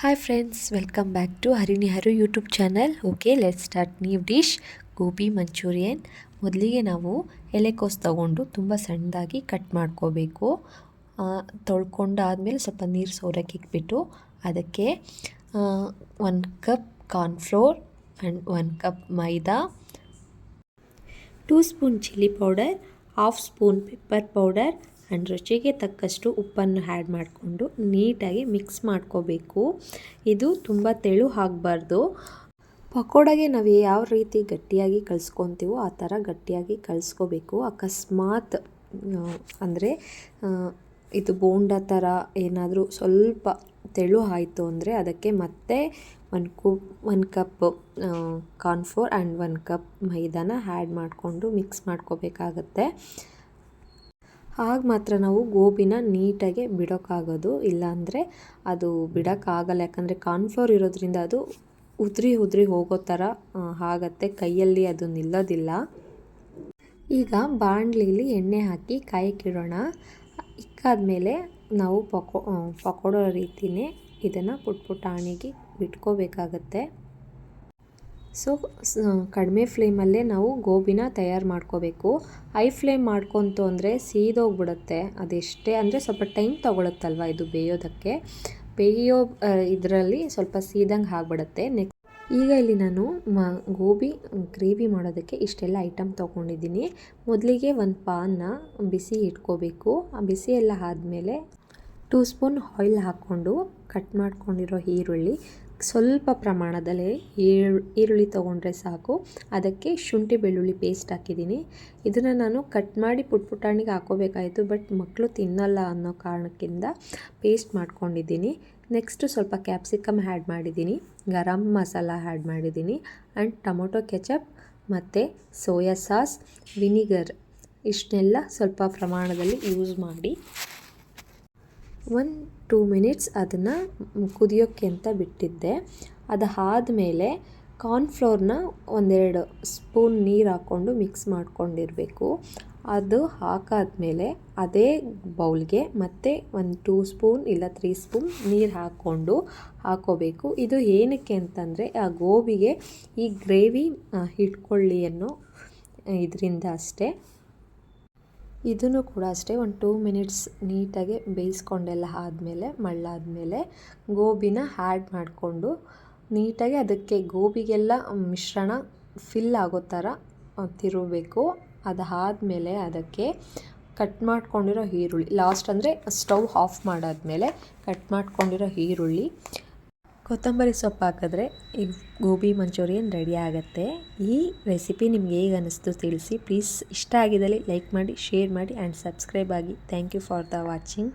Hi friends, welcome back to Harini Haru YouTube channel. Okay, let's start new dish, gobi manchurian. ಮೊದಲಿಗೆ ನಾವು ಎಲೆಕೋಸು ತಗೊಂಡು ತುಂಬ ಸಣ್ಣದಾಗಿ ಕಟ್ ಮಾಡ್ಕೋಬೇಕು. ತೊಳ್ಕೊಂಡಾದಮೇಲೆ ಸ್ವಲ್ಪ ನೀರು ಸೋರಕ್ಕೆ ಇಟ್ಬಿಟ್ಟು ಅದಕ್ಕೆ 1 cup cornflour and 1 cup maida, 2 spoon chilli powder, 1/2 spoon pepper powder and ರುಚಿಗೆ ತಕ್ಕಷ್ಟು ಉಪ್ಪನ್ನು ಆ್ಯಡ್ ಮಾಡಿಕೊಂಡು ನೀಟಾಗಿ ಮಿಕ್ಸ್ ಮಾಡ್ಕೋಬೇಕು. ಇದು ತುಂಬ ತೆಳು ಆಗಬಾರ್ದು. ಪಕೋಡಾಗೆ ನಾವು ಯಾವ ರೀತಿ ಗಟ್ಟಿಯಾಗಿ ಕಲಿಸ್ಕೊತೀವೋ ಆ ಥರ ಗಟ್ಟಿಯಾಗಿ ಕಲಿಸ್ಕೋಬೇಕು. ಅಕಸ್ಮಾತ್ ಅಂದರೆ ಇದು ಬೋಂಡ ಥರ ಏನಾದರೂ ಸ್ವಲ್ಪ ತೆಳು ಆಯಿತು ಅಂದರೆ ಅದಕ್ಕೆ ಮತ್ತೆ 1 ಕಪ್ ಕಾರ್ನ್ಫ್ಲೋರ್ ಆ್ಯಂಡ್ 1 ಕಪ್ ಮೈದಾನ ಆ್ಯಡ್ ಮಾಡಿಕೊಂಡು ಮಿಕ್ಸ್ ಮಾಡ್ಕೋಬೇಕಾಗತ್ತೆ. ಆಗ ಮಾತ್ರ ನಾವು ಗೋಬಿನ ನೀಟಾಗಿ ಬಿಡೋಕ್ಕಾಗೋದು, ಇಲ್ಲಾಂದರೆ ಅದು ಬಿಡೋಕ್ಕಾಗಲ್ಲ. ಯಾಕಂದರೆ ಕಾರ್ನ್ಫ್ಲೋರ್ ಇರೋದ್ರಿಂದ ಅದು ಉದುರಿ ಹೋಗೋ ಥರ ಆಗತ್ತೆ, ಕೈಯಲ್ಲಿ ಅದು ನಿಲ್ಲೋದಿಲ್ಲ. ಈಗ ಬಾಣಲಿಲಿ ಎಣ್ಣೆ ಹಾಕಿ ಕಾಯಕ್ಕಿಡೋಣ. ಇಕ್ಕಾದ್ಮೇಲೆ ನಾವು ಪಕೋಡೋ ರೀತಿಯೇ ಇದನ್ನು ಪುಟಾಣಿಗೆ ಬಿಟ್ಕೋಬೇಕಾಗತ್ತೆ. ಸೊ ಕಡಿಮೆ ಫ್ಲೇಮಲ್ಲೇ ನಾವು ಗೋಬಿನ ತಯಾರು ಮಾಡ್ಕೋಬೇಕು. ಹೈ ಫ್ಲೇಮ್ ಮಾಡ್ಕೊತು ಅಂದರೆ ಸೀದೋಗ್ಬಿಡುತ್ತೆ. ಅದೆಷ್ಟೇ ಅಂದರೆ ಸ್ವಲ್ಪ ಟೈಮ್ ತೊಗೊಳುತ್ತಲ್ವ ಇದು ಬೇಯೋದಕ್ಕೆ. ಇದರಲ್ಲಿ ಸ್ವಲ್ಪ ಸೀದಂಗೆ ಆಗಿಬಿಡುತ್ತೆ. ಈಗ ಇಲ್ಲಿ ನಾನು ಗೋಬಿ ಗ್ರೇವಿ ಮಾಡೋದಕ್ಕೆ ಇಷ್ಟೆಲ್ಲ ಐಟಮ್ ತೊಗೊಂಡಿದ್ದೀನಿ. ಮೊದಲಿಗೆ ಒಂದು ಪಾನ್ನ ಬಿಸಿ ಇಟ್ಕೋಬೇಕು. ಆ ಬಿಸಿ ಎಲ್ಲ ಆದಮೇಲೆ 2 ಸ್ಪೂನ್ ಆಯಿಲ್ ಹಾಕ್ಕೊಂಡು ಕಟ್ ಮಾಡ್ಕೊಂಡಿರೋ ಈರುಳ್ಳಿ, ಸ್ವಲ್ಪ ಪ್ರಮಾಣದಲ್ಲಿ ಈರುಳ್ಳಿ ತೊಗೊಂಡ್ರೆ ಸಾಕು. ಅದಕ್ಕೆ ಶುಂಠಿ ಬೆಳ್ಳುಳ್ಳಿ ಪೇಸ್ಟ್ ಹಾಕಿದ್ದೀನಿ. ಇದನ್ನು ನಾನು ಕಟ್ ಮಾಡಿ ಪುಟಾಣಿಗೆ ಹಾಕೋಬೇಕಾಯಿತು, ಬಟ್ ಮಕ್ಕಳು ತಿನ್ನಲ್ಲ ಅನ್ನೋ ಕಾರಣಕ್ಕಿಂತ ಪೇಸ್ಟ್ ಮಾಡ್ಕೊಂಡಿದ್ದೀನಿ. ನೆಕ್ಸ್ಟು ಸ್ವಲ್ಪ ಕ್ಯಾಪ್ಸಿಕಮ್ ಆ್ಯಡ್ ಮಾಡಿದ್ದೀನಿ, ಗರಂ ಮಸಾಲ ಆ್ಯಡ್ ಮಾಡಿದ್ದೀನಿ ಆ್ಯಂಡ್ ಟೊಮೊಟೊ ಕೆಚಪ್ ಮತ್ತು ಸೋಯಾ ಸಾಸ್, ವಿನಿಗರ್ ಇಷ್ಟನ್ನೆಲ್ಲ ಸ್ವಲ್ಪ ಪ್ರಮಾಣದಲ್ಲಿ ಯೂಸ್ ಮಾಡಿ 1-2 ಮಿನಿಟ್ಸ್ ಅದನ್ನು ಕುದಿಯೋಕ್ಕೆ ಅಂತ ಬಿಟ್ಟಿದ್ದೆ. ಅದಾದಮೇಲೆ ಕಾರ್ನ್ಫ್ಲೋರ್ನ 1-2 ಸ್ಪೂನ್ ನೀರು ಹಾಕ್ಕೊಂಡು ಮಿಕ್ಸ್ ಮಾಡ್ಕೊಂಡಿರಬೇಕು. ಅದು ಹಾಕಾದ್ಮೇಲೆ ಅದೇ ಬೌಲ್ಗೆ ಮತ್ತೆ 2 ಸ್ಪೂನ್ ಇಲ್ಲ 3 ಸ್ಪೂನ್ ನೀರು ಹಾಕ್ಕೋಬೇಕು. ಇದು ಏನಕ್ಕೆ ಅಂತಂದರೆ ಆ ಗೋಬಿಗೆ ಈ ಗ್ರೇವಿ ಹಿಡ್ಕೊಳ್ಳಿ ಅನ್ನೋ ಇದರಿಂದ ಅಷ್ಟೇ. ಇದನ್ನು ಕೂಡ ಅಷ್ಟೇ 1-2 ಮಿನಿಟ್ಸ್ ನೀಟಾಗಿ ಬೇಯಿಸ್ಕೊಂಡೆಲ್ಲ ಆದಮೇಲೆ ಮಳ್ಳಾದಮೇಲೆ ಗೋಬಿನ ಆ್ಯಡ್ ಮಾಡಿಕೊಂಡು ನೀಟಾಗಿ ಅದಕ್ಕೆ ಗೋಬಿಗೆಲ್ಲ ಮಿಶ್ರಣ ಫಿಲ್ ಆಗೋ ಥರ ತಿರುಗಬೇಕು. ಅದಾದಮೇಲೆ ಅದಕ್ಕೆ ಕಟ್ ಮಾಡ್ಕೊಂಡಿರೋ ಈರುಳ್ಳಿ, ಲಾಸ್ಟ್ ಅಂದರೆ ಸ್ಟವ್ ಆಫ್ ಮಾಡಾದ್ಮೇಲೆ ಕಟ್ ಮಾಡ್ಕೊಂಡಿರೋ ಈರುಳ್ಳಿ, ಕೊತ್ತಂಬರಿ ಸೊಪ್ಪು ಹಾಕಿದ್ರೆ ಈ ಗೋಬಿ ಮಂಚೂರಿಯನ್ ರೆಡಿ ಆಗುತ್ತೆ. ಈ ರೆಸಿಪಿ ನಿಮ್ಗೆ ಹೇಗೆ ಅನ್ನಿಸ್ತು ತಿಳಿಸಿ. ಪ್ಲೀಸ್ ಇಷ್ಟ ಆಗಿದ್ದಲ್ಲಿ ಲೈಕ್ ಮಾಡಿ, ಶೇರ್ ಮಾಡಿ ಆ್ಯಂಡ್ ಸಬ್ಸ್ಕ್ರೈಬ್ ಆಗಿ. Thank you for the watching.